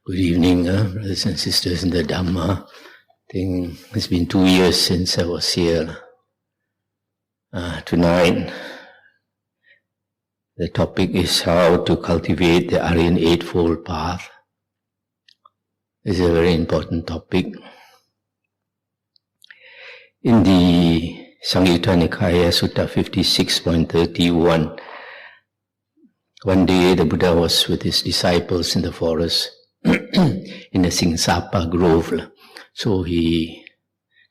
Good evening, brothers and sisters in the Dhamma. I think it's been 2 years since I was here. Tonight, the topic is how to cultivate the Ariyan Eightfold path. It's a very important topic. In the Samyutta Nikaya Sutta 56.31, one day the Buddha was with his disciples in the forest in a Singsapa grove. So he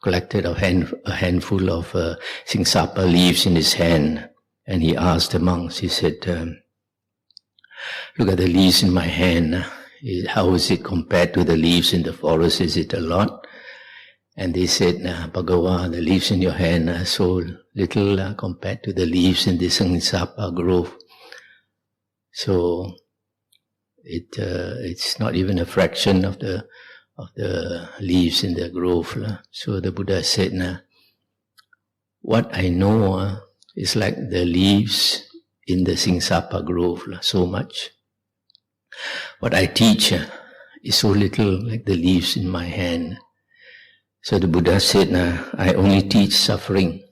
collected a handful of Singsapa leaves in his hand, and he asked the monks, he said, look at the leaves in my hand. How is it compared to the leaves in the forest? Is it a lot? And they said, Bhagavan, the leaves in your hand are so little compared to the leaves in the Singsapa grove. So it's not even a fraction of the leaves in the grove. So the Buddha said, what I know is like the leaves in the Singsapa grove, so much. What I teach is so little like the leaves in my hand. So the Buddha said, I only teach suffering,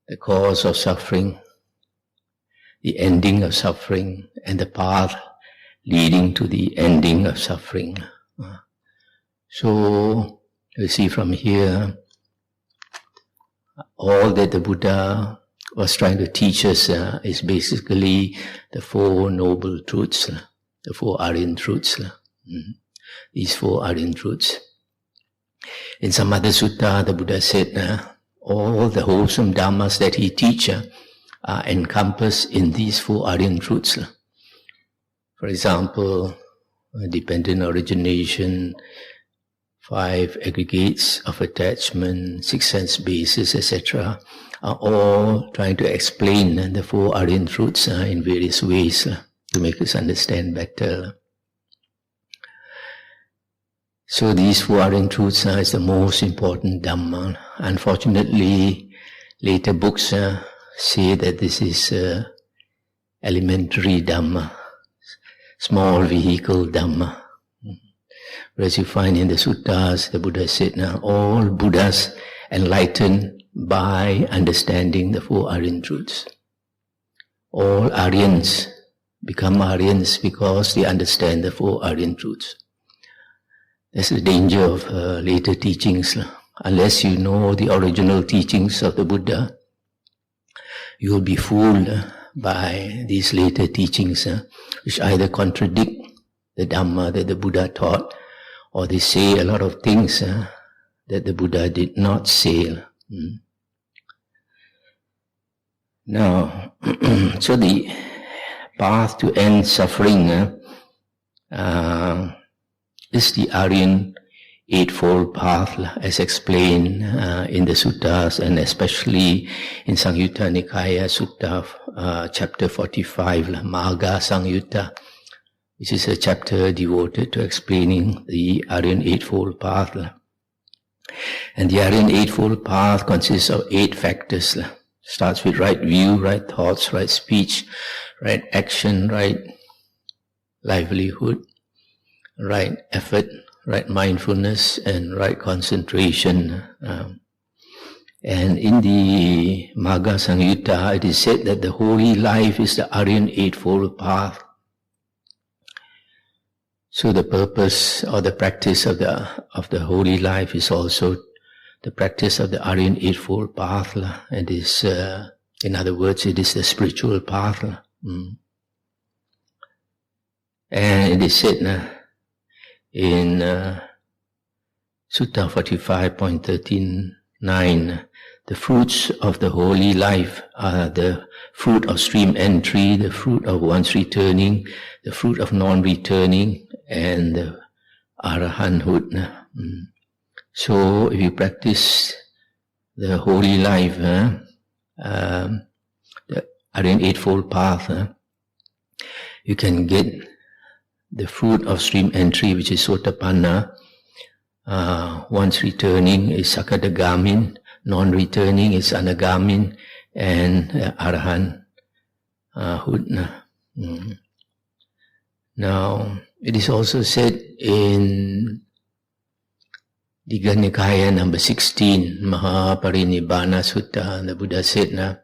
the cause of suffering, the ending of suffering, and the path leading to the ending of suffering. So you see from here, all that the Buddha was trying to teach us is basically the Four Noble Truths, the Four Ariyan Truths. These Four Ariyan Truths. In some other sutta, the Buddha said, all the wholesome dhammas that he teaches are encompassed in these Four Ariyan Truths. For example, dependent origination, 5 aggregates of attachment, 6 sense bases, etc., are all trying to explain the Four Ariyan Truths in various ways to make us understand better. So these Four Ariyan Truths is the most important Dhamma. Unfortunately, later books say that this is elementary Dhamma, small vehicle Dhamma. Whereas you find in the suttas, the Buddha said, all Buddhas enlightened by understanding the Four Ariyan Truths. All Aryans become Aryans because they understand the Four Ariyan Truths. That's the danger of later teachings. Unless you know the original teachings of the Buddha, you will be fooled by these later teachings, which either contradict the Dhamma that the Buddha taught, or they say a lot of things that the Buddha did not say. Now, so the path to end suffering is the Ariyan Eightfold path, as explained in the suttas, and especially in Samyutta Nikaya Sutta, chapter 45, Magga Samyutta, which is a chapter devoted to explaining the Ariyan Eightfold path. And the Ariyan Eightfold path consists of 8 factors. Starts with right view, right thoughts, right speech, right action, right livelihood, right effort, right mindfulness, and right concentration. And in the Magga Samyutta, it is said that the holy life is the Ariyan Eightfold path. So the purpose or the practice of the holy life is also the practice of the Ariyan Eightfold path. It is, in other words, it is the spiritual path. And it is said in Sutta 45.39, the fruits of the holy life are the fruit of stream entry, the fruit of one's returning, the fruit of non-returning, and the arahanthood. So if you practice the holy life, the Ariyan Eightfold path, you can get the fruit of stream entry, which is Sotapanna. Once returning is Sakadagamin, non-returning is Anagamin, and Arahanthood. Now, it is also said in Digha Nikaya number 16, Mahaparinibbana Sutta, the Buddha said,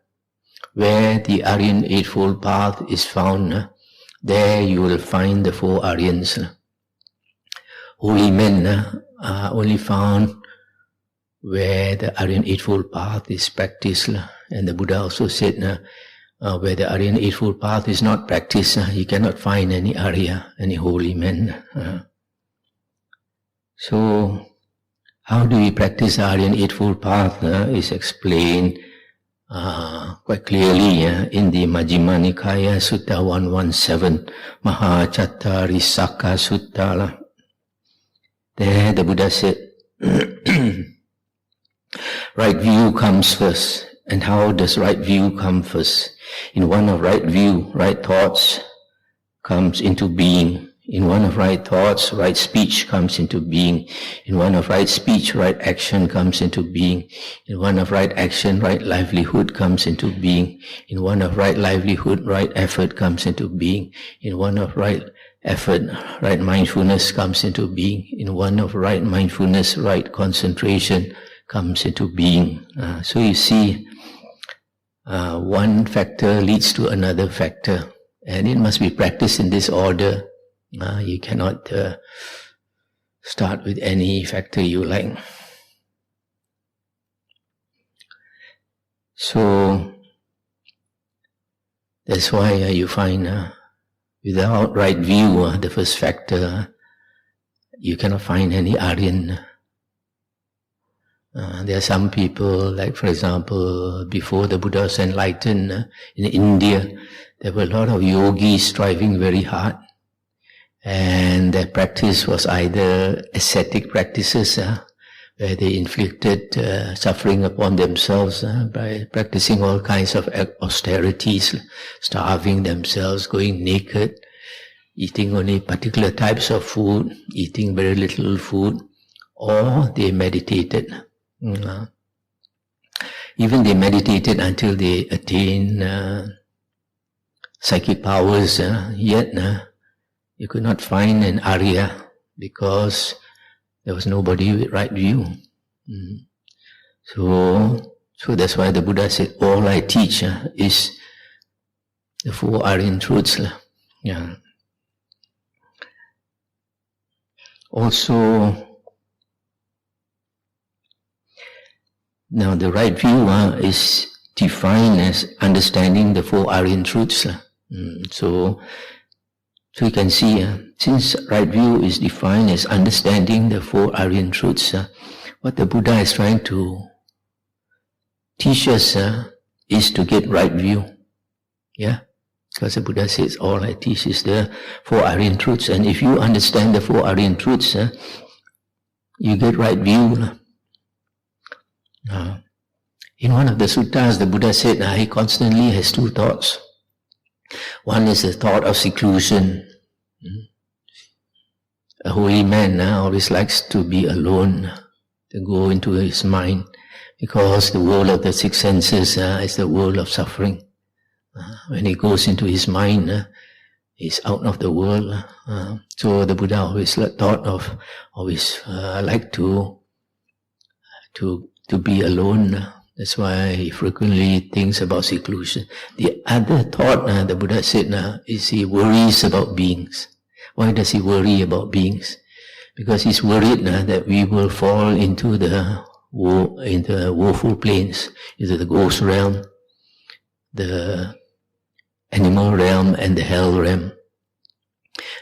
where the Ariyan Eightfold Path is found, there you will find the four Aryans. Holy men are only found where the Ariyan Eightfold Path is practiced. And the Buddha also said, where the Ariyan Eightfold Path is not practiced, you cannot find any Arya, any holy men. So, how do we practice the Ariyan Eightfold Path is explained quite clearly in the Majjhima Nikaya Sutta 117, Mahachattarisaka Sutta. There the Buddha said, right view comes first. And how does right view come first? In one of right view, right thoughts comes into being. In one of right thoughts, right speech comes into being. In one of right speech, right action comes into being. In one of right action, right livelihood comes into being. In one of right livelihood, right effort comes into being. In one of right effort, right mindfulness comes into being. In one of right mindfulness, right concentration comes into being. So you see, one factor leads to another factor, and it must be practiced in this order. You cannot start with any factor you like. So that's why you find without right view, the first factor, you cannot find any Aryan. There are some people, like for example, before the Buddha was enlightened, in India, there were a lot of yogis striving very hard. And their practice was either ascetic practices, where they inflicted suffering upon themselves by practicing all kinds of austerities, starving themselves, going naked, eating only particular types of food, eating very little food, or they meditated. Even they meditated until they attained psychic powers, yet you could not find an Arya because there was nobody with right view. So that's why the Buddha said, all I teach is the four Aryan truths. Also, now the right view is defined as understanding the four Aryan truths. So you can see, since right view is defined as understanding the four Aryan truths, what the Buddha is trying to teach us is to get right view. Yeah? Because the Buddha says, all I teach is the four Aryan truths. And if you understand the four Aryan truths, you get right view. In one of the suttas, the Buddha said he constantly has two thoughts. One is the thought of seclusion. A holy man always likes to be alone, to go into his mind, because the world of the six senses is the world of suffering. When he goes into his mind, he's out of the world. So the Buddha always like to be alone. That's why he frequently thinks about seclusion. The other thought, the Buddha said, is he worries about beings. Why does he worry about beings? Because he's worried that we will fall into the woeful planes, into the ghost realm, the animal realm, and the hell realm.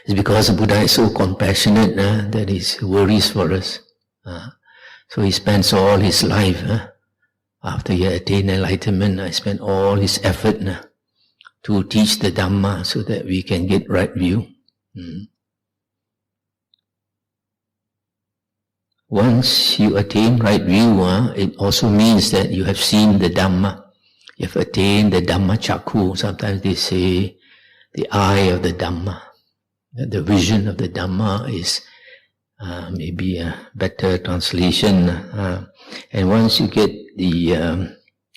It's because the Buddha is so compassionate that he worries for us. So he spends all his life, after he attained enlightenment, I spent all his effort to teach the Dhamma so that we can get right view. Once you attain right view, it also means that you have seen the Dhamma. You have attained the Dhamma Chakku. Sometimes they say the eye of the Dhamma. The vision of the Dhamma is maybe a better translation. And once you get the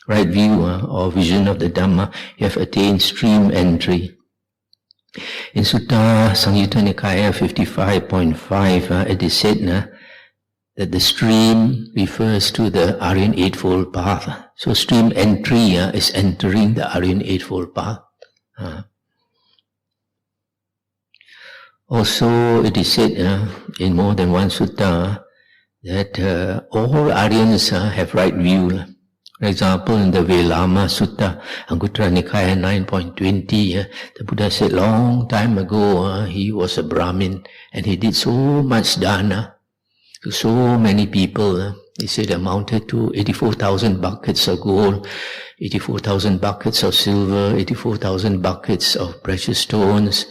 right view or vision of the Dhamma, you have attained stream entry. In Sutta Samyutta Nikaya 55.5, it is said that the stream refers to the Ariyan Eightfold Path. So stream entry is entering the Ariyan Eightfold Path. Also, it is said in more than one sutta that all Aryans have right view. For example, in the Velama Sutta, Anguttara Nikaya 9.20, the Buddha said long time ago he was a Brahmin and he did so much dana to so many people. He said amounted to 84,000 buckets of gold, 84,000 buckets of silver, 84,000 buckets of precious stones,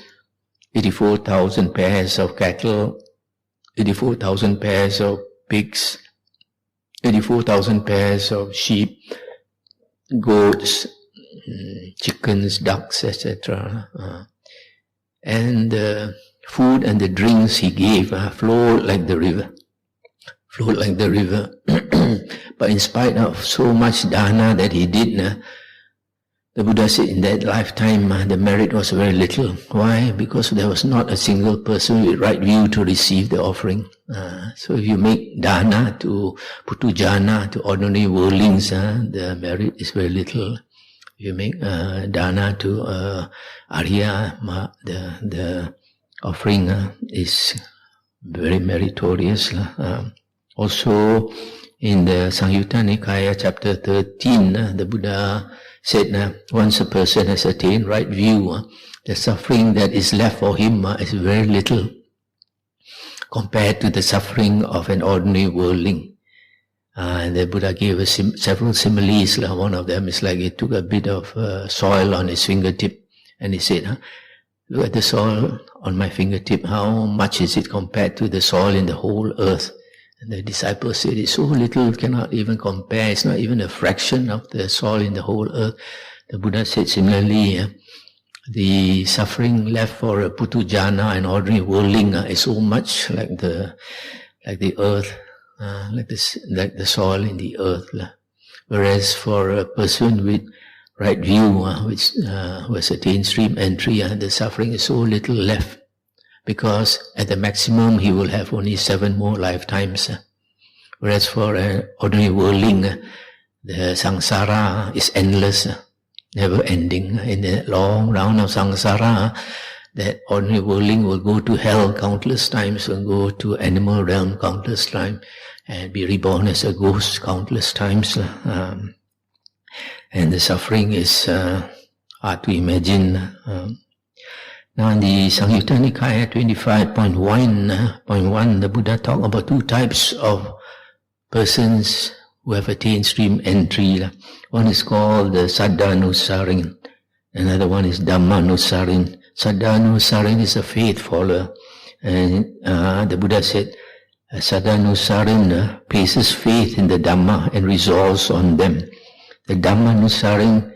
84,000 pairs of cattle, 84,000 pairs of pigs, 84,000 pairs of sheep, goats, chickens, ducks, etc. And the food and the drinks he gave flowed like the river. But in spite of so much dana that he did, the Buddha said in that lifetime the merit was very little. Why? Because there was not a single person with right view to receive the offering. So if you make dana to putujana, to ordinary worldlings, the merit is very little. If you make dana to Ariya, the offering is very meritorious. Also in the Samyutta Nikaya chapter 13, the Buddha said once a person has attained right view, the suffering that is left for him is very little compared to the suffering of an ordinary worldling. And the Buddha gave us several similes. One of them is like he took a bit of soil on his fingertip and he said, look at the soil on my fingertip, how much is it compared to the soil in the whole earth? And the disciple said, it's so little, cannot even compare, it's not even a fraction of the soil in the whole earth. The Buddha said similarly, the suffering left for a putujana, an ordinary worldling, is so much like the earth, like the soil in the earth. Whereas for a person with right view, which who has attained stream entry, the suffering is so little left, because at the maximum he will have only 7 more lifetimes. Whereas for an ordinary worldling, the samsara is endless, never ending. In the long round of samsara, that ordinary worldling will go to hell countless times, will go to animal realm countless times, and be reborn as a ghost countless times. And the suffering is hard to imagine. Now in the Samyutta Nikaya 25.1, the Buddha talked about 2 types of persons who have attained stream entry. One is called the Saddhanusarin, another one is Dhammanusarin. Saddhanusarin is a faith follower, and the Buddha said Saddhanusarin places faith in the Dhamma and resolves on them. The Dhammanusarin,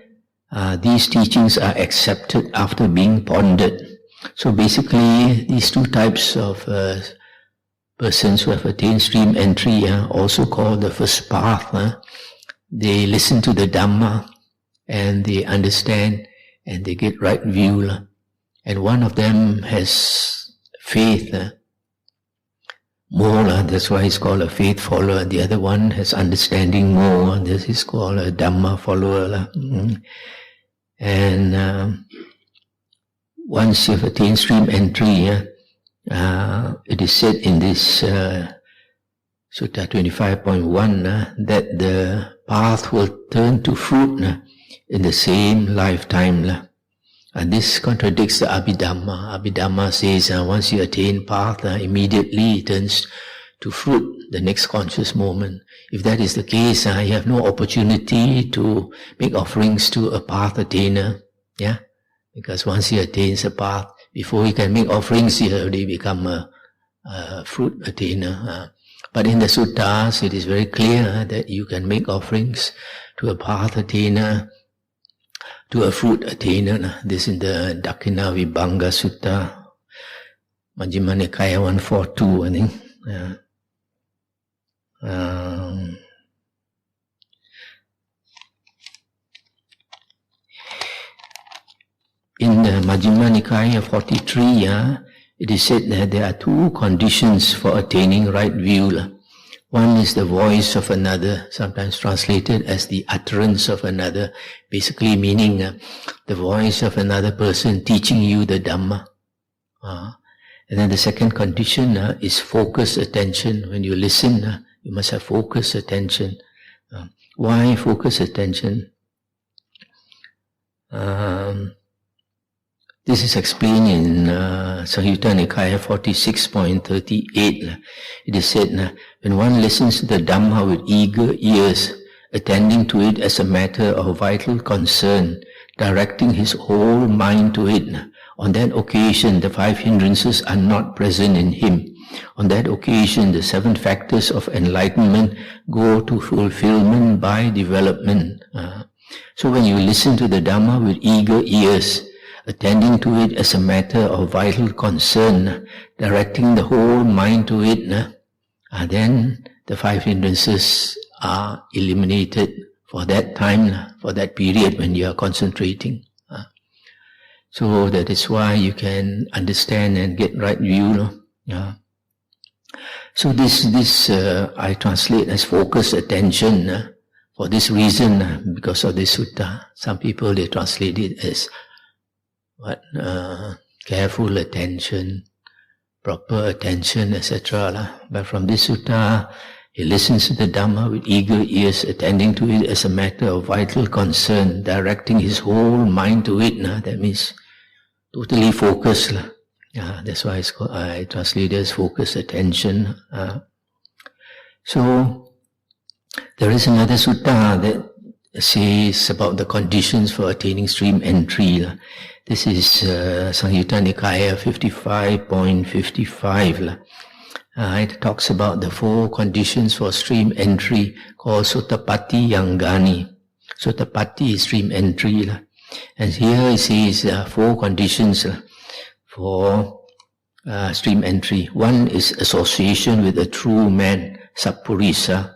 these teachings are accepted after being pondered. So basically, these 2 types of persons who have attained stream entry, also called the first path, they listen to the Dhamma and they understand and they get right view. And one of them has faith more, that's why it's called a faith follower. The other one has understanding more, this is called a Dhamma follower. And once you've attained stream entry, it is said in this Sutta 25.1 that the path will turn to fruit in the same lifetime. And this contradicts the Abhidhamma. Abhidhamma says once you attain path, immediately it turns to fruit the next conscious moment. If that is the case, you have no opportunity to make offerings to a path attainer. Yeah? Because once he attains a path, before he can make offerings, he already become a fruit attainer. But in the suttas, it is very clear that you can make offerings to a path attainer, to a fruit attainer. This is the Dakkhina Vibhanga Sutta, Majjhima Nikaya 142, I think. In in the Majjhima Nikaya 43, it is said that there are two conditions for attaining right view. One is the voice of another, sometimes translated as the utterance of another, basically meaning the voice of another person teaching you the Dhamma. And then the second condition is focused attention. When you listen, you must have focused attention. Why focused attention? This is explained in Samyutta Nikaya 46.38. It is said, when one listens to the Dhamma with eager ears, attending to it as a matter of vital concern, directing his whole mind to it, on that occasion the five hindrances are not present in him. On that occasion the seven factors of enlightenment go to fulfillment by development. So when you listen to the Dhamma with eager ears, attending to it as a matter of vital concern, directing the whole mind to it, then the five hindrances are eliminated for that time, for that period when you are concentrating. So that is why you can understand and get right view. So this I translate as focused attention for this reason, because of this sutta. Some people, they translate it as careful attention, proper attention, etc. But from this sutta, he listens to the Dhamma with eager ears, attending to it as a matter of vital concern, directing his whole mind to it. That means totally focused. That's why it's called, I translate it as focused attention. So there is another sutta that says about the conditions for attaining stream entry. This is Samyutta Nikaya 55.55. It talks about the four conditions for stream entry called Sottapatti Yangani. Sottapatti is stream entry. And here it says four conditions for stream entry. One is association with a true man, Sappurisa.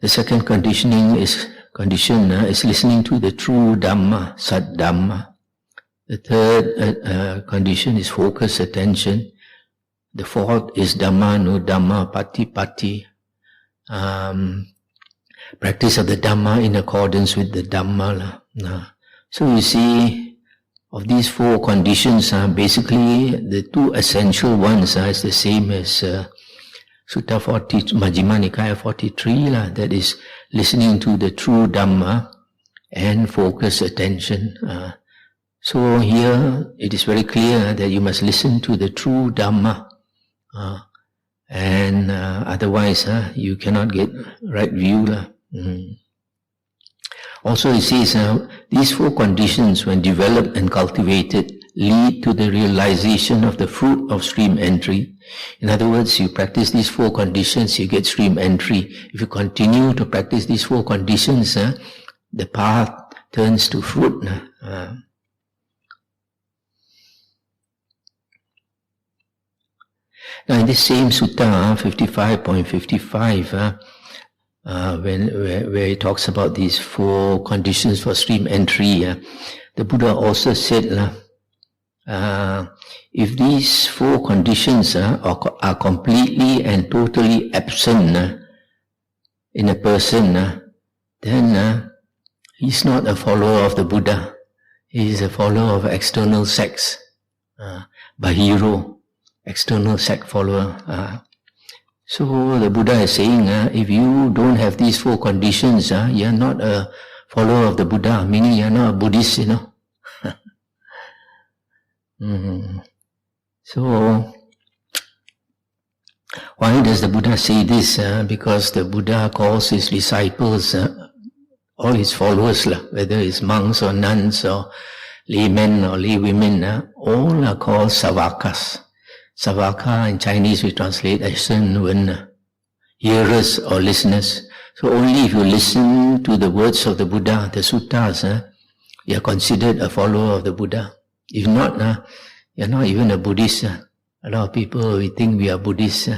The second condition is listening to the true Dhamma, Sat Dhamma. The third condition is focused attention. The fourth is Dhamma no Dhamma Pati Pati. Practice of the Dhamma in accordance with the Dhamma. So you see, of these four conditions, basically the two essential ones is the same as Sutta 40, Majjhima Nikaya 43, that is listening to the true Dhamma and focus attention. So here it is very clear that you must listen to the true Dhamma, and otherwise you cannot get right view. Also it says these four conditions, when developed and cultivated, lead to the realization of the fruit of stream entry. In other words, you practice these four conditions, you get stream entry. If you continue to practice these four conditions, the path turns to fruit. Now in this same sutta, 55.55, where it talks about these four conditions for stream entry, the Buddha also said, if these four conditions are completely and totally absent in a person, then he's not a follower of the Buddha. He is a follower of external sects, Bahiro, external sect follower. So the Buddha is saying, if you don't have these four conditions, you're not a follower of the Buddha, meaning you're not a Buddhist, So, why does the Buddha say this? Because the Buddha calls his disciples, all his followers, whether it's monks or nuns or laymen or laywomen, all are called savakas. Savaka in Chinese we translate as Shen hearers or listeners. So only if you listen to the words of the Buddha, the suttas, you are considered a follower of the Buddha. If not, you're not even a Buddhist. A lot of people, we think we are Buddhists,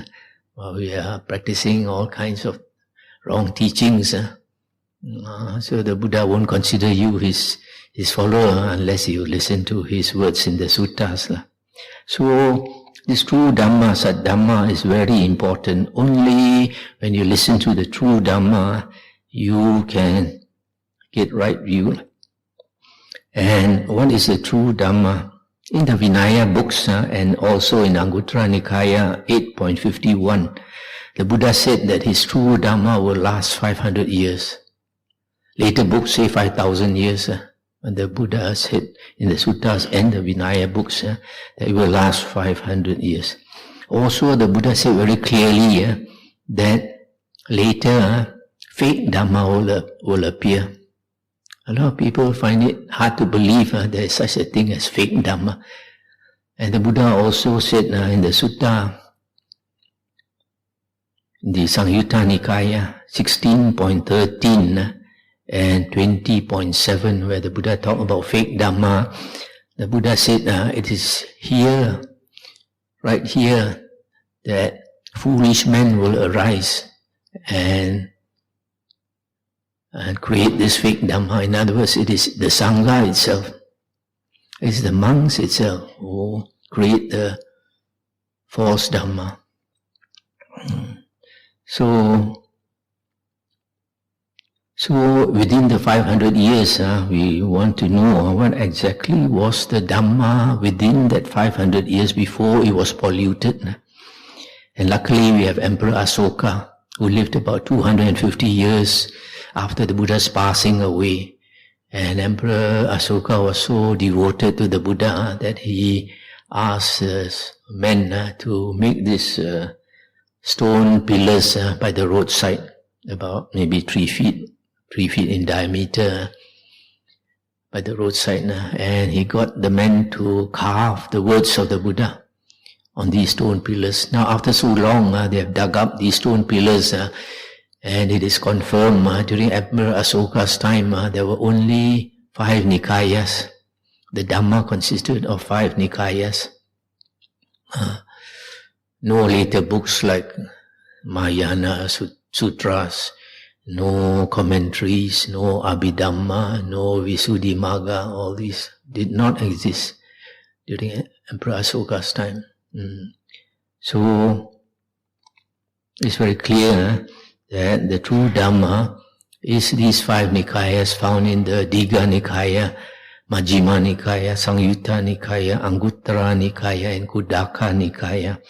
or we are practicing all kinds of wrong teachings. So the Buddha won't consider you his follower unless you listen to his words in the suttas. So this true Dhamma, Sat Dhamma, is very important. Only when you listen to the true Dhamma, you can get right view. And what is the true Dhamma? In the Vinaya books and also in Anguttara Nikaya 8.51, the Buddha said that his true Dhamma will last 500 years. Later books say 5,000 years. And the Buddha said in the suttas and the Vinaya books that it will last 500 years. Also the Buddha said very clearly that later fake Dhamma will appear. A lot of people find it hard to believe there is such a thing as fake Dhamma. And the Buddha also said in the sutta, the Sangyutta Nikaya 16.13 and 20.7, where the Buddha talked about fake Dhamma, the Buddha said it is here, right here, that foolish men will arise and create this fake Dhamma. In other words, it is the Sangha itself. It is the monks itself who create the false Dhamma. So within the 500 years, we want to know what exactly was the Dhamma within that 500 years before it was polluted. And luckily we have Emperor Asoka, who lived about 250 years after the Buddha's passing away. And Emperor Asoka was so devoted to the Buddha that he asked men to make these stone pillars by the roadside, about maybe 3 feet in diameter by the roadside. And he got the men to carve the words of the Buddha on these stone pillars. Now after so long, they have dug up these stone pillars, and it is confirmed during Emperor Asoka's time there were only 5 Nikayas. The Dhamma consisted of 5 Nikayas. No later books like Mahayana Sutras, no commentaries, no Abhidhamma, no Visuddhimagga, all these did not exist during Emperor Asoka's time. So it's very clear that the true Dhamma is these 5 Nikayas found in the Digha Nikaya, Majjhima Nikaya, Sangyutta Nikaya, Anguttara Nikaya and Khuddaka Nikaya.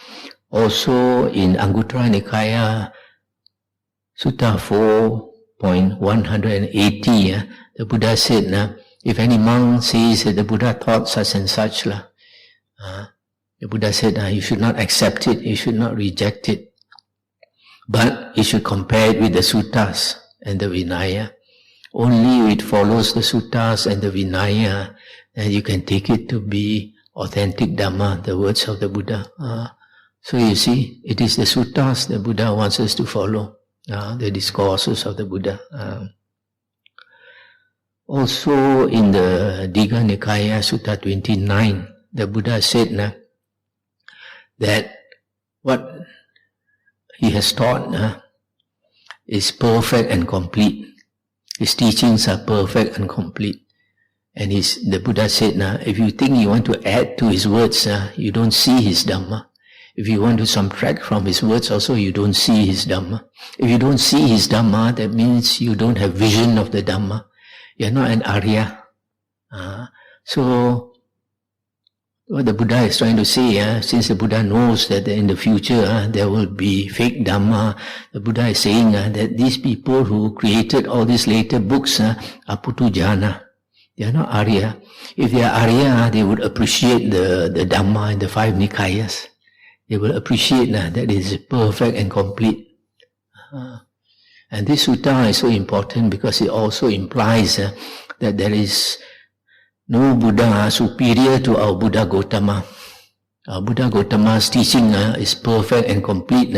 Also in Anguttara Nikaya, Sutta 4.180, the Buddha said, if any monk says that the Buddha taught such and such, the Buddha said, you should not accept it, you should not reject it, but you should compare it with the suttas and the Vinaya. Only it follows the suttas and the Vinaya, and you can take it to be authentic Dhamma, the words of the Buddha. So you see, it is the suttas the Buddha wants us to follow, the discourses of the Buddha. Also in the Digha Nikaya, Sutta 29, the Buddha said that what he has taught is perfect and complete. His teachings are perfect and complete. And the Buddha said, if you think you want to add to his words, you don't see his Dhamma. If you want to subtract from his words also, you don't see his Dhamma. If you don't see his Dhamma, that means you don't have vision of the Dhamma. You're not an Arya. So what the Buddha is trying to say, since the Buddha knows that in the future there will be fake Dhamma, the Buddha is saying that these people who created all these later books are Putujana. They are not Arya. If they are Arya, they would appreciate the Dhamma in the 5 Nikayas. They will appreciate that it is perfect and complete. And this sutta is so important because it also implies that there is no Buddha superior to our Buddha Gautama. Our Buddha Gautama's teaching is perfect and complete,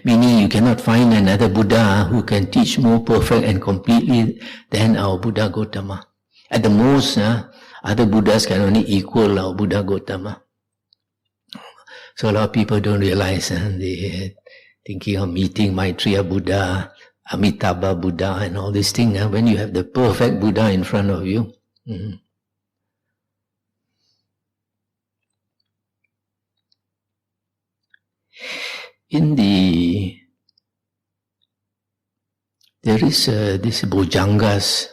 meaning you cannot find another Buddha who can teach more perfect and completely than our Buddha Gautama. At the most, other Buddhas can only equal our Buddha Gautama. So a lot of people don't realize they are thinking of meeting Maitreya Buddha Amitabha Buddha and all these things, when you have the perfect Buddha in front of you. There is this Bhujangas,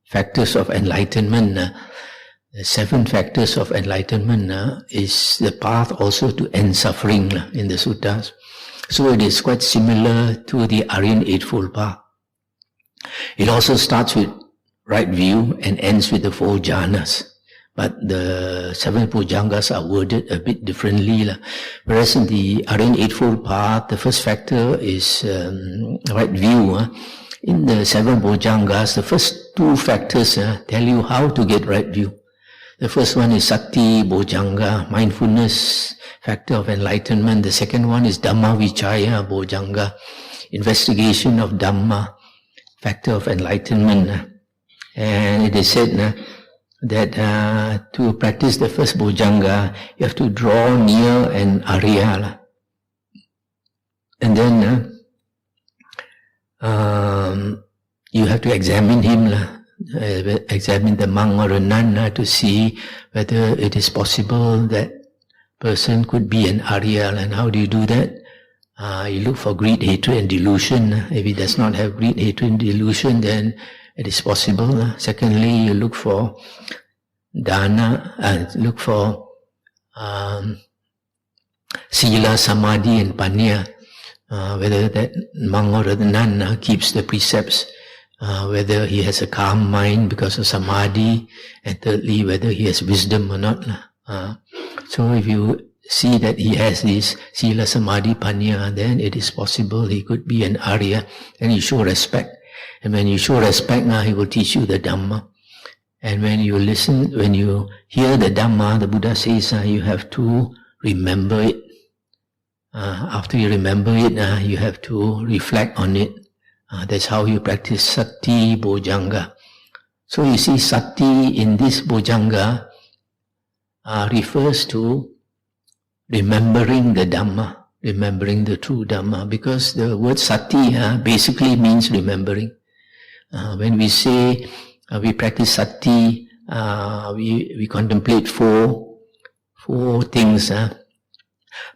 factors of enlightenment. The 7 factors of enlightenment is the path also to end suffering in the suttas. So it is quite similar to the Ariyan Eightfold path. It also starts with right view and ends with the 4 jhanas. But the 7 Bhujangas are worded a bit differently. Whereas in the Ariyan Eightfold path, the first factor is right view. In the 7 Bhujangas, the first 2 factors tell you how to get right view. The first one is Sati Bhujanga, mindfulness, factor of enlightenment. The second one is Dhamma Vichaya Bhujanga, investigation of Dhamma, factor of enlightenment. And it is said that to practice the first Bhujanga, you have to draw near an Ariya. And then you have to examine him, examine the monk or a nun to see whether it is possible that person could be an Ariya. And how do you do that? You look for greed, hatred and delusion. If he does not have greed, hatred and delusion, then it is possible. Secondly, you look for dana, look for sila, samadhi and panya, whether that monk or the nun keeps the precepts, whether he has a calm mind because of samadhi, and thirdly, whether he has wisdom or not. So if you see that he has this sila, samadhi, panya, then it is possible he could be an Arya, and you show respect. And when you show respect, he will teach you the Dhamma. And when you listen, when you hear the Dhamma, the Buddha says you have to remember it. After you remember it, you have to reflect on it. That's how you practice Sati Bhujanga. So you see, Sati in this Bhujanga refers to remembering the Dhamma, remembering the true Dhamma, because the word Sati basically means remembering. When we say we practice Sati, we contemplate four things,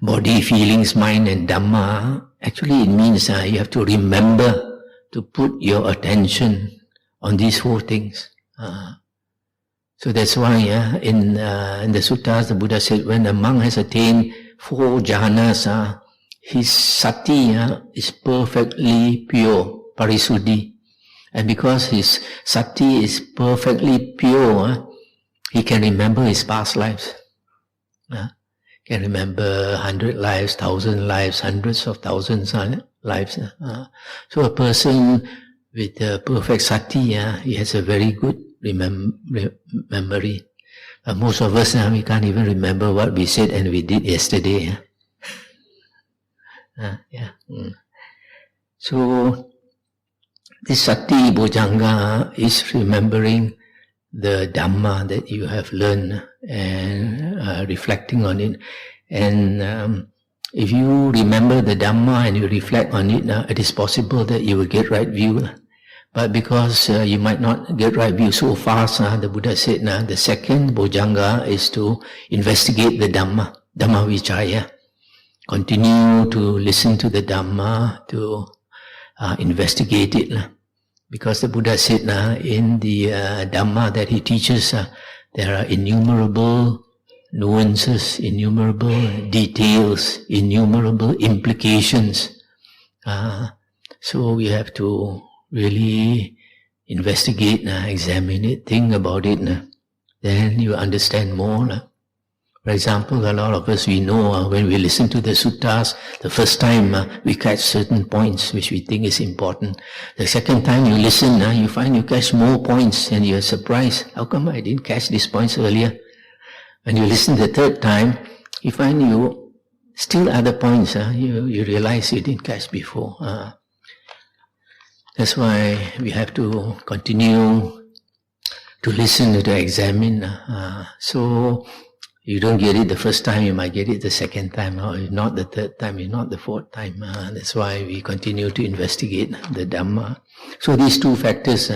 body, feelings, mind and Dhamma. Actually it means you have to remember to put your attention on these 4 things. So that's why in the suttas the Buddha said when a monk has attained 4 jhanas, his Sati is perfectly pure, parisuddhi. And because his Sati is perfectly pure, he can remember his past lives. Can remember 100 lives, 1,000 lives, hundreds of thousands lives. So a person with a perfect Sati, he has a very good memory. Most of us, we can't even remember what we said and we did yesterday. So this Sati Bhujanga is remembering the Dhamma that you have learned and reflecting on it. And if you remember the Dhamma and you reflect on it, it is possible that you will get right view. But because you might not get right view so fast, the Buddha said the second Bhujanga is to investigate the Dhamma, Dhamma Vichaya. Continue to listen to the Dhamma, to investigate it. Because the Buddha said in the Dhamma that he teaches, there are innumerable nuances, innumerable details, innumerable implications. So we have to really investigate, examine it, think about it. Then you understand more. For example, a lot of us, we know when we listen to the suttas, the first time we catch certain points which we think is important. The second time you listen, you find you catch more points and you're surprised. How come I didn't catch these points earlier? When you listen the third time, you find you still other points you realize you didn't catch before. That's why we have to continue to listen, to examine. So You don't get it the first time, you might get it the second time, or if not the third time, if not the fourth time. That's why we continue to investigate the Dhamma. So these two factors,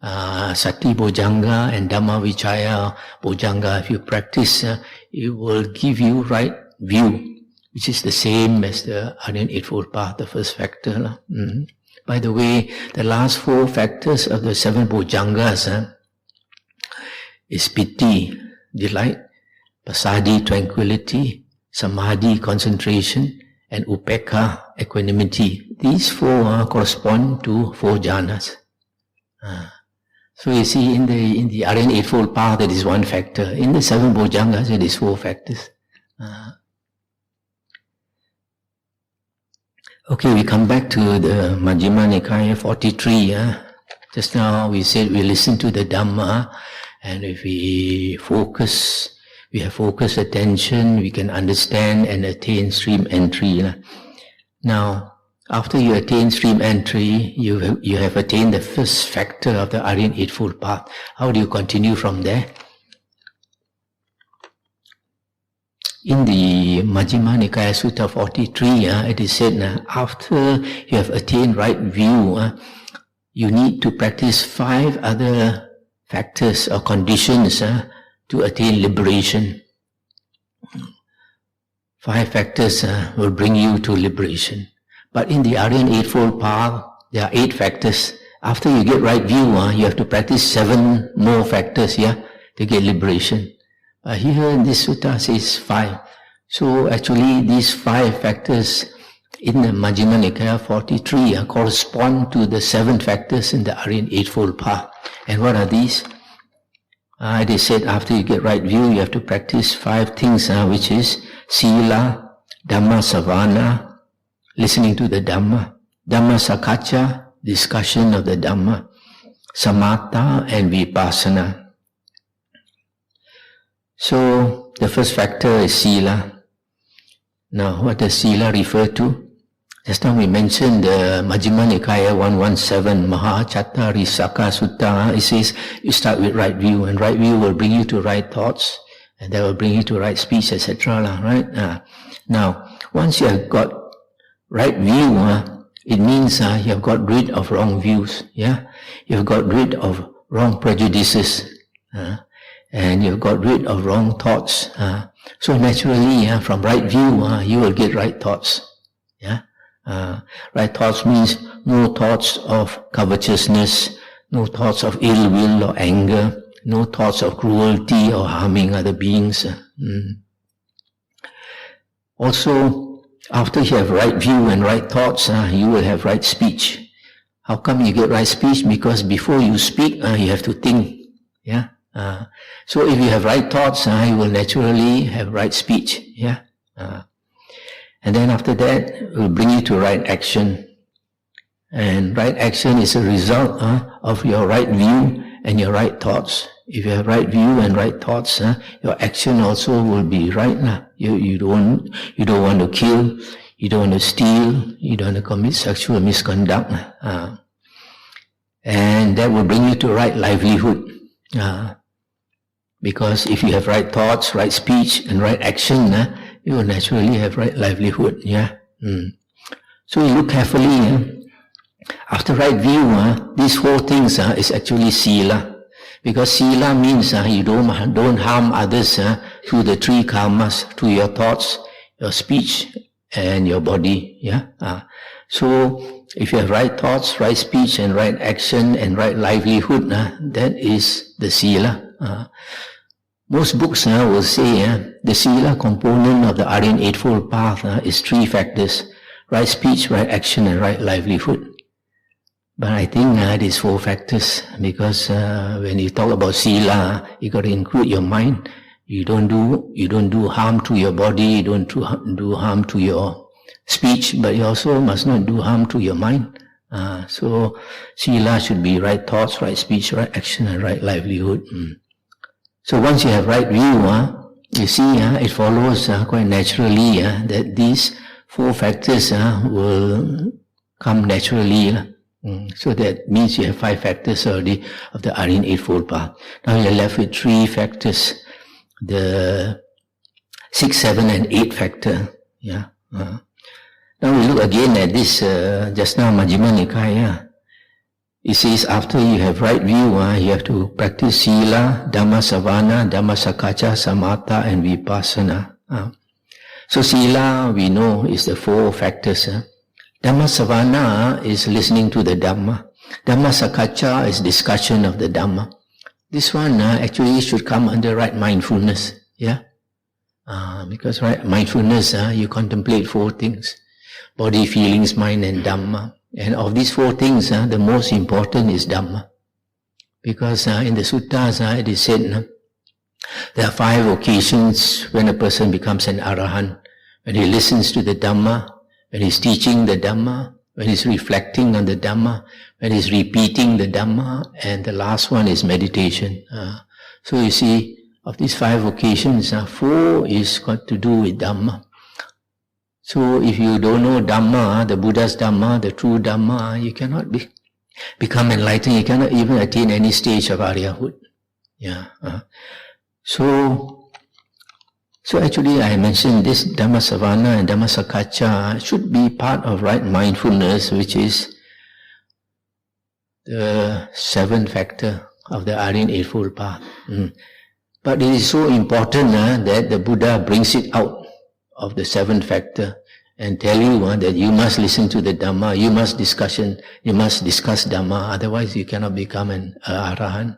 Sati Bojjhanga and Dhamma Vichaya Bojjhanga, if you practice, it will give you right view, which is the same as the Ariyan Eightfold Path, the first factor. By the way, the last four factors of the seven Bojjhangas is Piti, delight, Pasadi, tranquility, Samadhi, concentration, and Upekkha, equanimity. These four correspond to four jhanas. So you see, in the Ariyan Eightfold Path, that is one factor. In the seven Bojjhangas, it is four factors. Okay, we come back to the Majjhima Nikaya 43. Just now we said we listen to the Dhamma, and if we focus, we have focused attention, we can understand and attain stream entry. Now, after you attain stream entry, you have attained the first factor of the Ariyan Eightfold Path. How do you continue from there? In the Majjhima Nikaya Sutta 43, it is said, after you have attained right view, you need to practice 5 other factors or conditions to attain liberation. 5 factors will bring you to liberation. But in the Ariyan Eightfold Path, there are 8 factors. After you get right view, you have to practice 7 more factors to get liberation. Here in this sutta says 5. So actually these 5 factors in the Majjhima Nikaya 43 correspond to the 7 factors in the Ariyan Eightfold Path. And what are these? It is said after you get right view, you have to practice 5 things, which is Sila, Dhamma Savana, listening to the Dhamma, Dhamma Sakacca, discussion of the Dhamma, Samatha and Vipassana. So the first factor is Sila. Now what does Sila refer to? Just now we mentioned the Majjhima Nikaya 117 Mahachattarisaka Sutta. It says you start with right view, and right view will bring you to right thoughts, and that will bring you to right speech, etc. Right? Now, once you have got right view, it means you have got rid of wrong views. You have got rid of wrong prejudices, and you have got rid of wrong thoughts. So naturally, from right view, you will get right thoughts. Right thoughts means no thoughts of covetousness, no thoughts of ill will or anger, no thoughts of cruelty or harming other beings. Also, after you have right view and right thoughts, you will have right speech. How come you get right speech? Because before you speak, you have to think. So if you have right thoughts, you will naturally have right speech. And then after that, it will bring you to right action. And right action is a result of your right view and your right thoughts. If you have right view and right thoughts, your action also will be right. You don't want to kill, you don't want to steal, you don't want to commit sexual misconduct. And that will bring you to right livelihood. Because if you have right thoughts, right speech, and right action, you will naturally have right livelihood. So you look carefully. After right view, these 4 things is actually Sila. Because Sila means you don't harm others through the 3 karmas, through your thoughts, your speech, and your body. So if you have right thoughts, right speech, and right action, and right livelihood, that is the Sila. Most books will say the Sila component of the Ariyan Eightfold Path is 3 factors: right speech, right action, and right livelihood. But I think it is 4 factors, because when you talk about Sila, you got to include your mind. You don't do harm to your body, you don't do harm to your speech, but you also must not do harm to your mind. So Sila should be right thoughts, right speech, right action, and right livelihood. So once you have right view, you see it follows quite naturally that these 4 factors will come naturally. So that means you have 5 factors already of the Ariyan Eightfold Path. Now you're left with 3 factors: the 6, 7 and 8 factor. Yeah. Now we look again at this, just now Majjhima Nikaya. It says after you have right view, you have to practice Sila, Dhammasavana, Dhammasakacha, Samatha and Vipassana. So Sila, we know, is the 4 factors. Dhammasavana is listening to the Dhamma. Dhammasakacha is discussion of the Dhamma. This one actually should come under right mindfulness. Yeah? Because right mindfulness, you contemplate 4 things. Body, feelings, mind and Dhamma. And of these 4 things, the most important is Dhamma. Because in the suttas, it is said, there are 5 occasions when a person becomes an Arahant. When he listens to the Dhamma, when he's teaching the Dhamma, when he's reflecting on the Dhamma, when he's repeating the Dhamma, and the last one is meditation. So you see, of these 5 occasions, 4 is got to do with Dhamma. So if you don't know Dhamma, the Buddha's Dhamma, the true Dhamma, you cannot become enlightened. You cannot even attain any stage of Aryahood. Yeah. So actually I mentioned this Dhammasavana and Dhammasakacha should be part of right mindfulness, which is the 7th factor of the Aryan Eightfold Path. But it is so important that the Buddha brings it out of the 7th factor and tell you that you must listen to the Dhamma, you must discuss Dhamma, otherwise you cannot become an Arahant.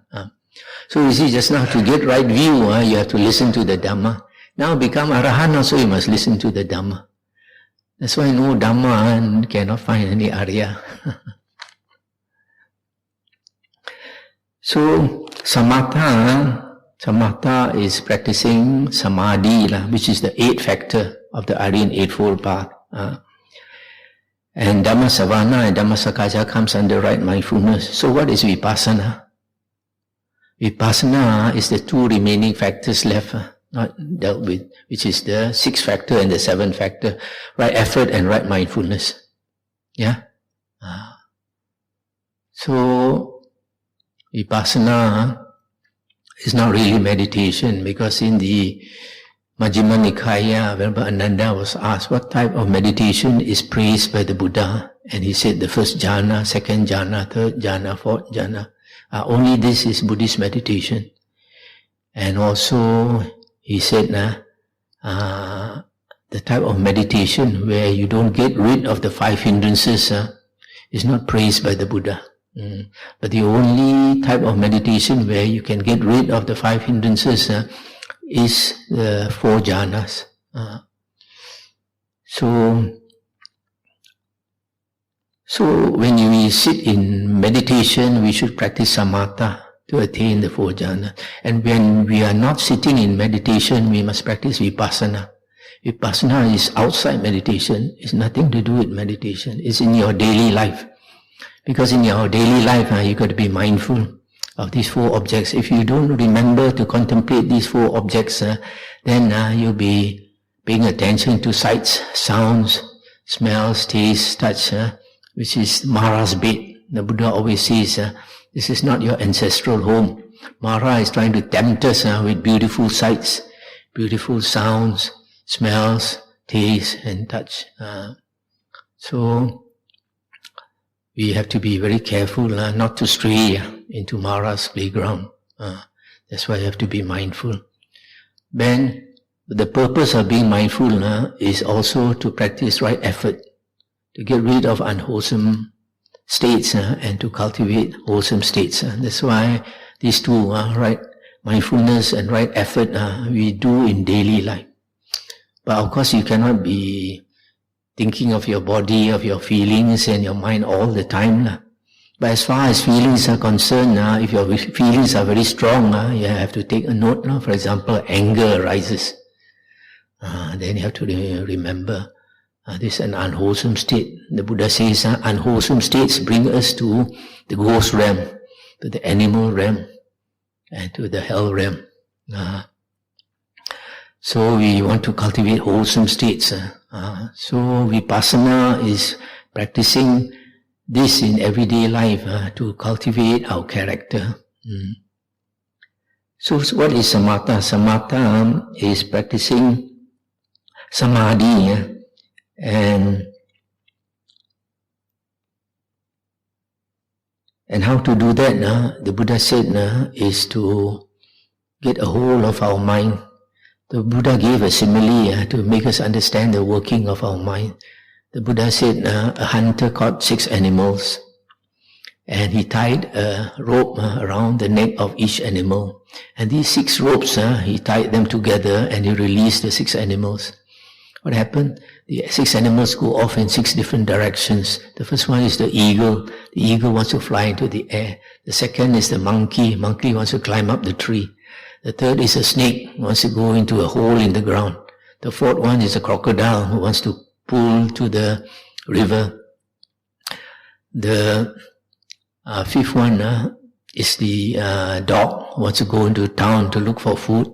So you see, just now to get right view, you have to listen to the Dhamma. Now become Arahant also, you must listen to the Dhamma. That's why no Dhamma cannot find any Arya. So Samatha is practicing Samadhi, which is the 8th factor of the Aryan Eightfold Path. And Dhammasavana and Dhammasakacha comes under right mindfulness. So what is Vipassana? Vipassana is the 2 remaining factors left, not dealt with, which is the 6th factor and the 7th factor, right effort and right mindfulness. Yeah? So Vipassana is not really meditation, because in the Majjhima Nikaya, whenever Ananda was asked what type of meditation is praised by the Buddha, and he said the first jhana, second jhana, third jhana, fourth jhana, only this is Buddhist meditation. And also he said the type of meditation where you don't get rid of the 5 hindrances is not praised by the Buddha. But the only type of meditation where you can get rid of the 5 hindrances is the 4 jhanas. So when we sit in meditation, we should practice samatha to attain the 4 jhanas. And when we are not sitting in meditation, we must practice vipassana. Vipassana is outside meditation. It's nothing to do with meditation. It's in your daily life. Because in your daily life, you got to be mindful of these 4 objects. If you don't remember to contemplate these 4 objects, then you'll be paying attention to sights, sounds, smells, tastes, touch, which is Mara's bed. The Buddha always says, this is not your ancestral home. Mara is trying to tempt us with beautiful sights, beautiful sounds, smells, tastes and touch. So we have to be very careful not to stray into Mara's playground. That's why you have to be mindful. Then the purpose of being mindful is also to practice right effort, to get rid of unwholesome states and to cultivate wholesome states. That's why these 2, right mindfulness and right effort, we do in daily life. But of course you cannot be thinking of your body, of your feelings and your mind all the time. But as far as feelings are concerned, if your feelings are very strong, you have to take a note. For example, anger arises. Then you have to remember this is an unwholesome state. The Buddha says unwholesome states bring us to the ghost realm, to the animal realm, and to the hell realm. So we want to cultivate wholesome states. So vipassana is practicing this in everyday life to cultivate our character. So what is samatha? Samatha is practicing samadhi. And how to do that, the Buddha said, is to get a hold of our mind. The Buddha gave a simile to make us understand the working of our mind. The Buddha said a hunter caught 6 animals and he tied a rope around the neck of each animal. And these 6 ropes, he tied them together and he released the 6 animals. What happened? The 6 animals go off in 6 different directions. The first one is the eagle. The eagle wants to fly into the air. The second is the monkey. Monkey wants to climb up the tree. The third is a snake, wants to go into a hole in the ground. The fourth one is a crocodile who wants to pull to the river. The fifth one is the dog who wants to go into town to look for food.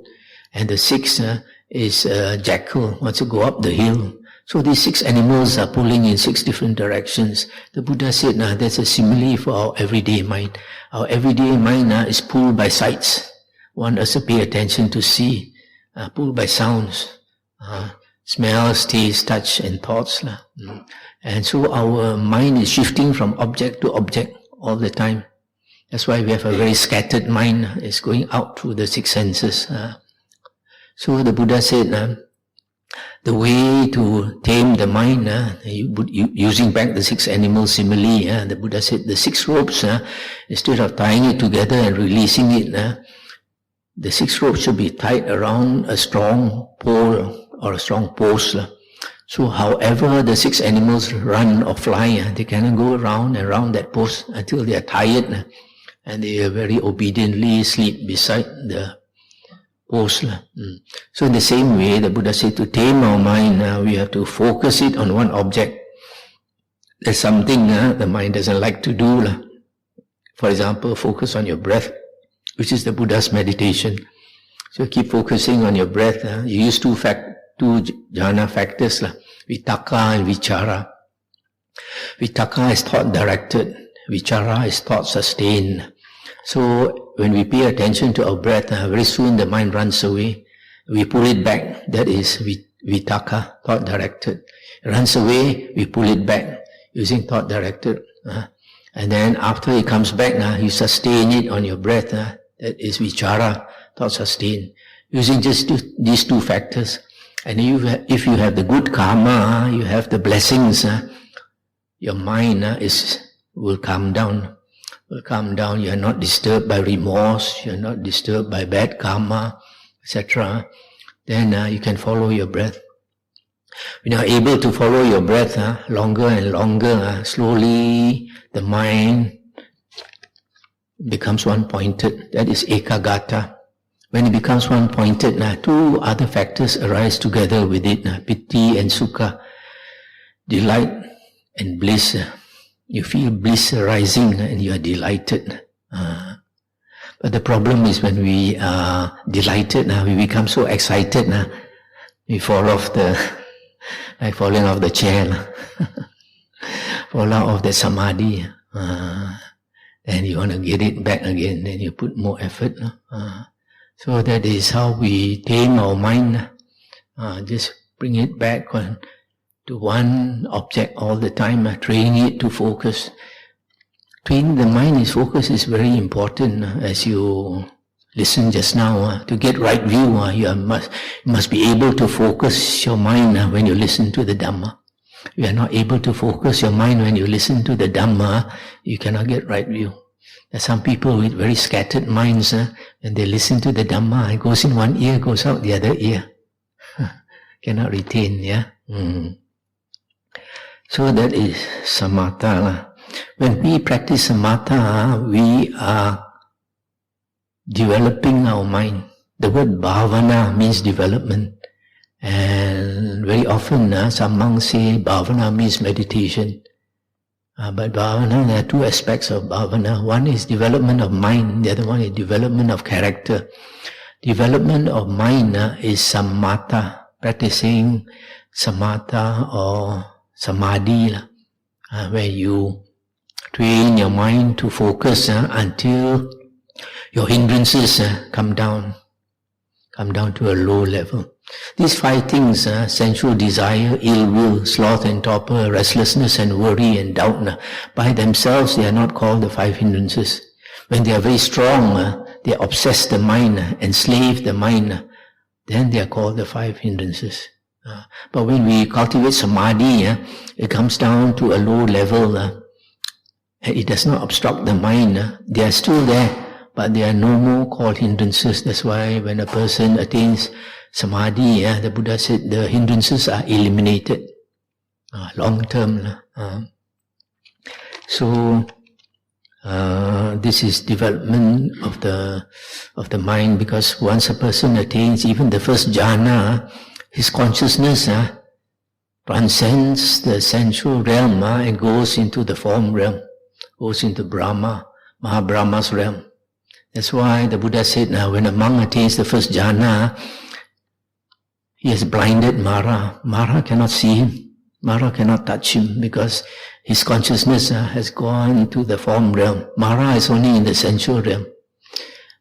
And the sixth is a jackal who wants to go up the hill. So these 6 animals are pulling in 6 different directions. The Buddha said, that's a simile for our everyday mind. Our everyday mind is pulled by sights. One has to pay attention to see, pulled by sounds, smells, taste, touch, and thoughts. And so our mind is shifting from object to object all the time. That's why we have a very scattered mind. It's going out through the 6 senses. So the Buddha said, the way to tame the mind, using back the 6 animal simile, the Buddha said the 6 ropes, instead of tying it together and releasing it, the 6 ropes should be tied around a strong pole or a strong post. So however the 6 animals run or fly, they cannot go around and around that post until they are tired, and they very obediently sleep beside the post. So in the same way, the Buddha said to tame our mind, we have to focus it on one object. There's something the mind doesn't like to do. For example, focus on your breath, which is the Buddha's meditation. So keep focusing on your breath. You use two jhana factors, vitaka and vichara. Vitaka is thought directed, vichara is thought sustained. So when we pay attention to our breath, very soon the mind runs away. We pull it back, that is vitaka, thought directed. It runs away, we pull it back using thought directed. And then after it comes back, you sustain it on your breath. That is vichara, thought sustained. Using just these 2 factors. And if you have the good karma, you have the blessings, your mind will calm down. You are not disturbed by remorse, you are not disturbed by bad karma, etc. Then you can follow your breath. When you are able to follow your breath longer and longer, slowly the mind becomes one-pointed. That is ekagata. When it becomes one-pointed, 2 other factors arise together with it, piti and sukha, delight and bliss. You feel bliss arising and you are delighted. But the problem is when we are delighted, we become so excited, we fall off like falling off the chair, fall out of the samadhi. Then you want to get it back again, then you put more effort. So that is how we tame our mind. Just bring it back to one object all the time, training it to focus. Training the mind is focus is very important. As you listen just now, to get right view, you must be able to focus your mind when you listen to the Dhamma. If you are not able to focus your mind when you listen to the Dhamma, you cannot get right view. There are some people with very scattered minds, when they listen to the Dhamma, it goes in one ear, goes out the other ear. Cannot retain, So that is samatha. When we practice samatha, we are developing our mind. The word bhavana means development. And very often, some monks say bhavana means meditation. But bhavana, there are 2 aspects of bhavana. One is development of mind, the other one is development of character. Development of mind is samatha, practicing samatha or samadhi, where you train your mind to focus until your hindrances come down to a low level. These 5 things, sensual desire, ill will, sloth and torpor, restlessness and worry and doubt, by themselves they are not called the 5 hindrances. When they are very strong, they obsess the mind, enslave the mind, then they are called the 5 hindrances. But when we cultivate samadhi, it comes down to a low level, and it does not obstruct the mind. They are still there, but they are no more called hindrances. That's why when a person attains samadhi, the Buddha said the hindrances are eliminated, long term. So this is development of the mind, because once a person attains even the first jhana, his consciousness transcends the sensual realm and goes into the form realm, goes into Brahma, Mahabrahma's realm. That's why the Buddha said, now when a monk attains the first jhana, he has blinded Mara. Mara cannot see him. Mara cannot touch him because his consciousness has gone into the form realm. Mara is only in the sensual realm.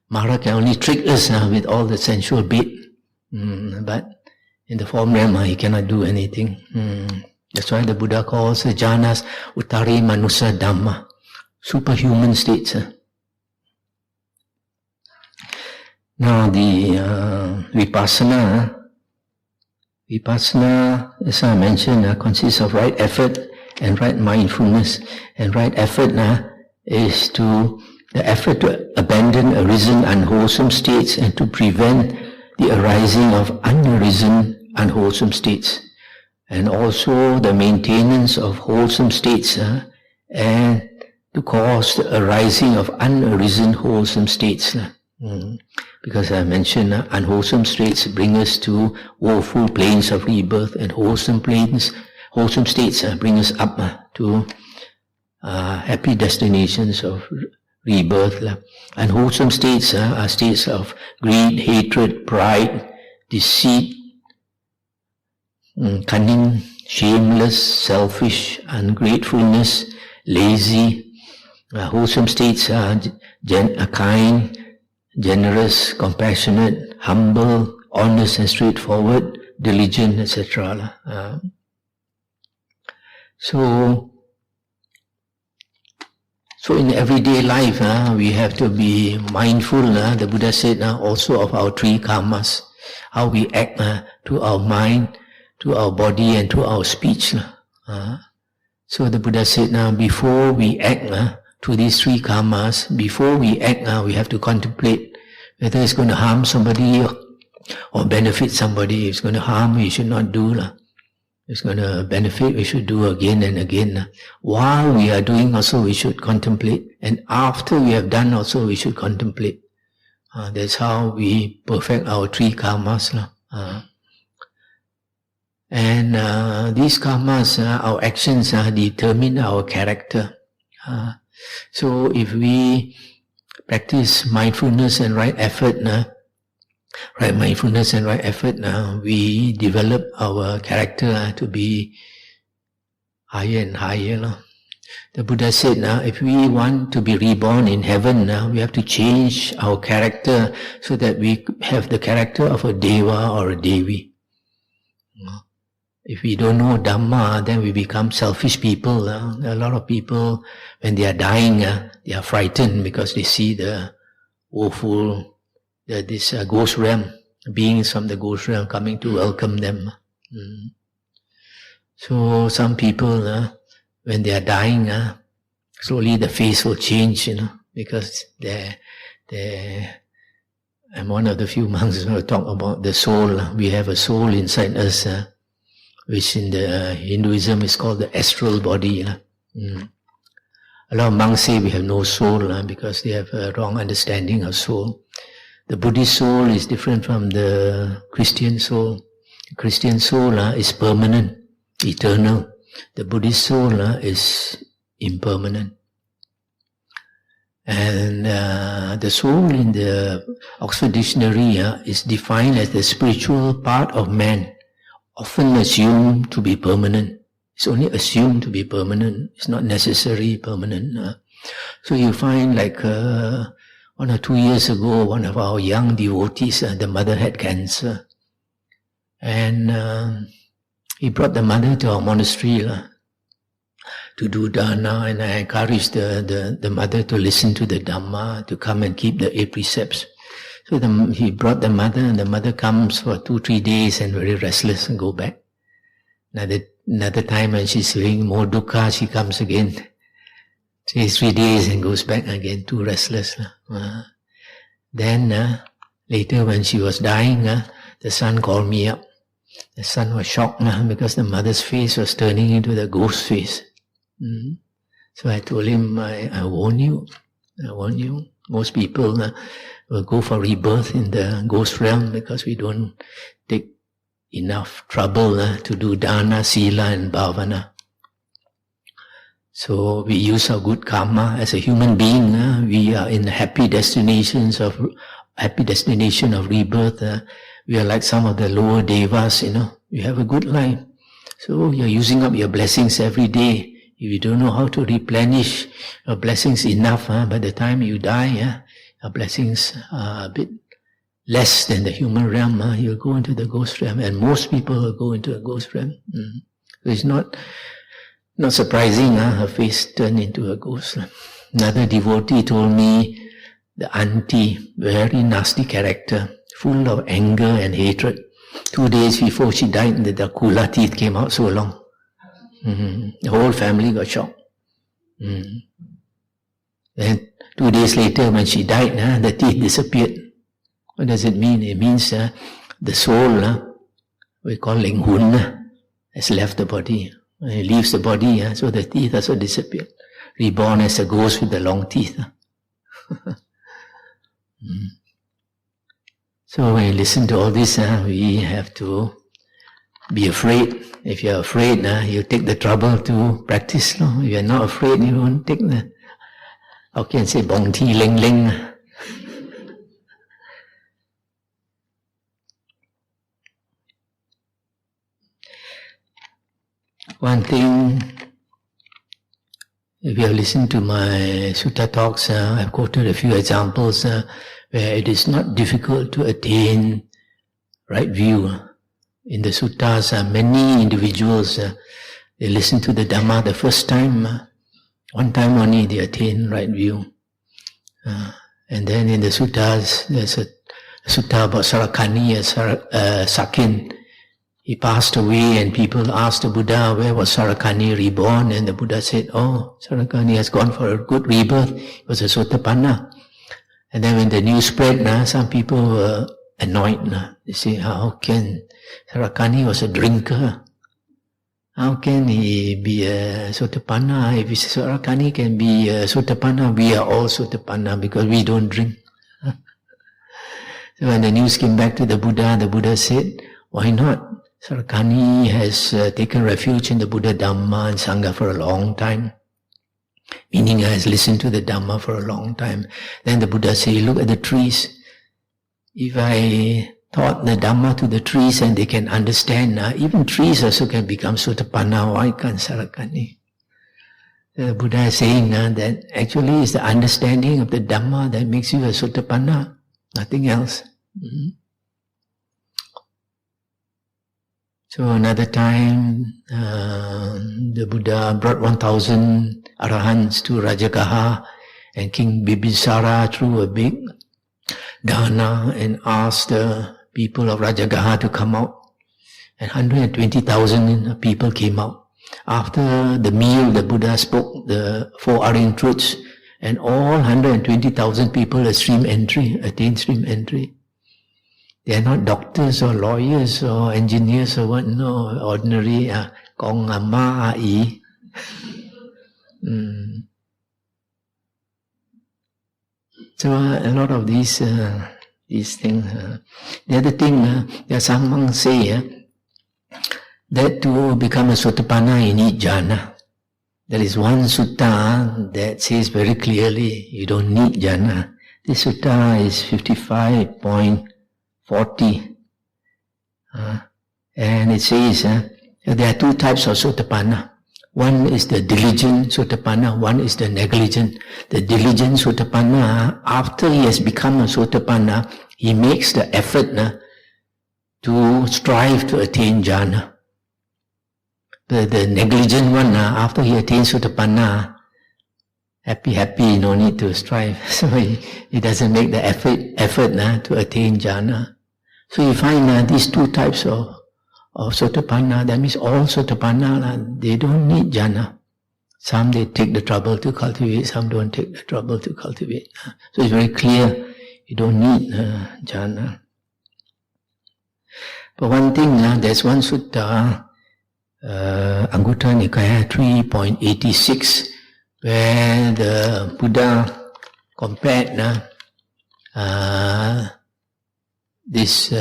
Mara can only trick us with all the sensual bait. But in the form realm, he cannot do anything. That's why the Buddha calls the jhanas uttari manusa dhamma, superhuman states. Now the vipassana, as I mentioned, consists of right effort and right mindfulness. And right effort is the effort to abandon arisen unwholesome states and to prevent the arising of unarisen unwholesome states, and also the maintenance of wholesome states and to cause the arising of unarisen wholesome states. Because I mentioned unwholesome states bring us to woeful planes of rebirth, and wholesome states bring us up to happy destinations of rebirth. Unwholesome states are states of greed, hatred, pride, deceit, cunning, shameless, selfish, ungratefulness, lazy. Wholesome states are kind, generous, compassionate, humble, honest and straightforward, diligent, etc. So in everyday life, we have to be mindful, the Buddha said, also of our 3 karmas, how we act to our mind, to our body and to our speech. So the Buddha said, before we act to these 3 karmas, before we act, we have to contemplate whether it's going to harm somebody or benefit somebody. If it's going to harm, we should not do. If it's going to benefit, we should do again and again. While we are doing also, we should contemplate. And after we have done also, we should contemplate. That's how we perfect our 3 karmas. And these karmas, our actions determine our character. So if we practice mindfulness and right effort, we develop our character to be higher and higher. The Buddha said, if we want to be reborn in heaven, we have to change our character so that we have the character of a Deva or a Devi. If we don't know Dhamma, then we become selfish people. A lot of people, when they are dying, they are frightened because they see the woeful, this ghost realm, beings from the ghost realm coming to welcome them. So some people, when they are dying, slowly the face will change, because I'm one of the few monks who talk about the soul. We have a soul inside us, which in the Hinduism is called the astral body. A lot of monks say we have no soul because they have a wrong understanding of soul. The Buddhist soul is different from the Christian soul. The Christian soul is permanent, eternal. The Buddhist soul is impermanent. And the soul in the Oxford Dictionary is defined as the spiritual part of man, often assumed to be permanent. It's only assumed to be permanent. It's not necessarily permanent. So you find like 1 or 2 years ago, one of our young devotees, the mother had cancer. And he brought the mother to our monastery to do dana, and I encouraged the mother to listen to the Dhamma, to come and keep the 8 precepts. So he brought the mother, and the mother comes for 2-3 days and very restless and go back. Another time when she's feeling more dukkha, she comes again. Stays 3 days and goes back again, too restless. Then later when she was dying, the son called me up. The son was shocked because the mother's face was turning into the ghost face. So I told him, I warn you. Most people will go for rebirth in the ghost realm because we don't take enough trouble to do dana, sila and bhavana. So we use our good karma. As a human being, we are in the happy destination of rebirth. We are like some of the lower devas, You have a good life. So you're using up your blessings every day. If you don't know how to replenish your blessings enough, by the time you die, your blessings are a bit less than the human realm. You'll go into the ghost realm, and most people will go into the ghost realm. So it's not surprising, her face turned into a ghost. Another devotee told me, the auntie, very nasty character, full of anger and hatred. 2 days before she died, the kula teeth came out so long. The whole family got shocked. Then 2 days later, when she died, the teeth disappeared. What does it mean? It means the soul, we call linghun, has left the body. When it leaves the body, so the teeth also disappeared. Reborn as a ghost with the long teeth. So when you listen to all this, we have to be afraid. If you're afraid, you take the trouble to practice. No? If you're not afraid, you won't take the, how can I say, bong ti ling ling. One thing, if you have listened to my sutta talks, I've quoted a few examples where it is not difficult to attain right view. In the suttas, many individuals, they listen to the Dhamma the first time, one time only they attain right view. And then in the suttas, there's a sutta about Sarakani, Sakin. He passed away and people asked the Buddha, where was Sarakani reborn? And the Buddha said, oh, Sarakani has gone for a good rebirth. He was a Sotapanna. And then when the news spread, some people were annoyed. They say, how can Sarakani was a drinker? How can he be a Sotapanna? If Sarakani can be a Sotapanna, we are all Sotapanna because we don't drink. So when the news came back to the Buddha said, why not? Sarakani has taken refuge in the Buddha Dhamma and Sangha for a long time. Meaning he has listened to the Dhamma for a long time. Then the Buddha said, look at the trees. If I taught the Dhamma to the trees and they can understand, even trees also can become Sotapanna. Why can't Sarakani? The Buddha is saying that actually it's the understanding of the Dhamma that makes you a Sotapanna, nothing else. So another time, the Buddha brought 1,000 Arahants to Rajagaha, and King Bibisara threw a big dana and asked the people of Rajagaha to come out. And 120,000 people came out. After the meal, the Buddha spoke the 4 Ariyan truths, and all 120,000 people attained stream entry. They are not doctors or lawyers or engineers or what, no, ordinary kong ama ai. So a lot of these things. The other thing, there are some monks say that to become a Sotapanna you need jhana. There is one sutta that says very clearly you don't need jhana. This sutta is 55.40, and it says there are 2 types of Sotapanna. One is the diligent Sotapanna, one is the negligent. The diligent Sotapanna, after he has become a Sotapanna, he makes the effort to strive to attain jhana. The negligent one, after he attains Sotapanna, happy, no need to strive. So he doesn't make the effort to attain jhana. So you find these two types of Sotapanna. That means all Sotapanna, they don't need jhana. Some they take the trouble to cultivate, some don't take the trouble to cultivate. So it's very clear, you don't need jhana. But one thing, there's one sutta, Anguttara Nikaya 3.86, where the Buddha compared this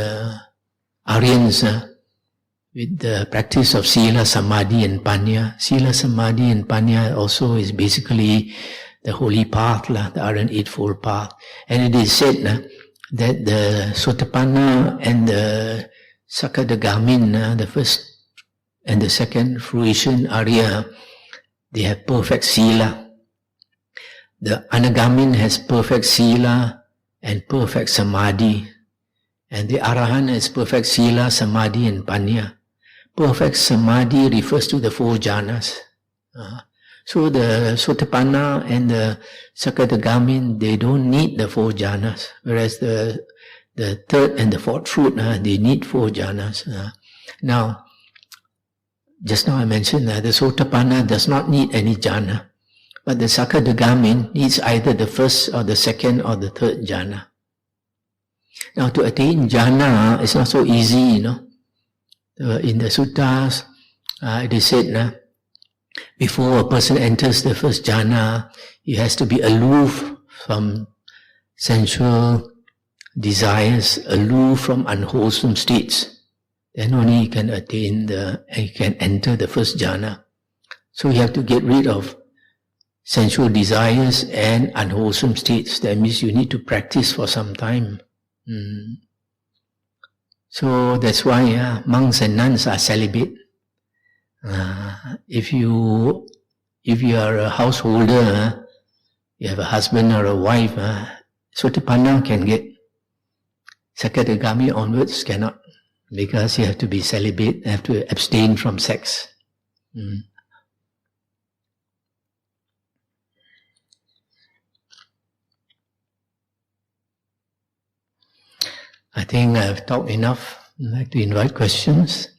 Aryans with the practice of Sila, Samadhi and Panya. Sila, Samadhi and Panya also is basically the holy path, the Aryan Eightfold path. And it is said that the Sotapanna and the Sakadagamin, the first and the second fruition Arya, they have perfect Sila. The Anagamin has perfect Sila and perfect Samadhi. And the Arahant has perfect Sila, Samadhi and Panya. Perfect Samadhi refers to the four jhanas. So the Sotapanna and the Sakadagamin, they don't need the four jhanas. Whereas the third and the fourth fruit, they need four jhanas. Now, just now I mentioned that the Sotapanna does not need any jhana. But the Sakadagamin needs either the first or the second or the third jhana. Now to attain jhana is not so easy, in the suttas, it is said, before a person enters the first jhana, he has to be aloof from sensual desires, aloof from unwholesome states. Then only he can he can enter the first jhana. So you have to get rid of sensual desires and unwholesome states. That means you need to practice for some time. So that's why monks and nuns are celibate. If you are a householder, you have a husband or a wife, Sotapanna can get. Sakadagami onwards cannot, because you have to be celibate, you have to abstain from sex. I think I've talked enough. I'd like to invite questions.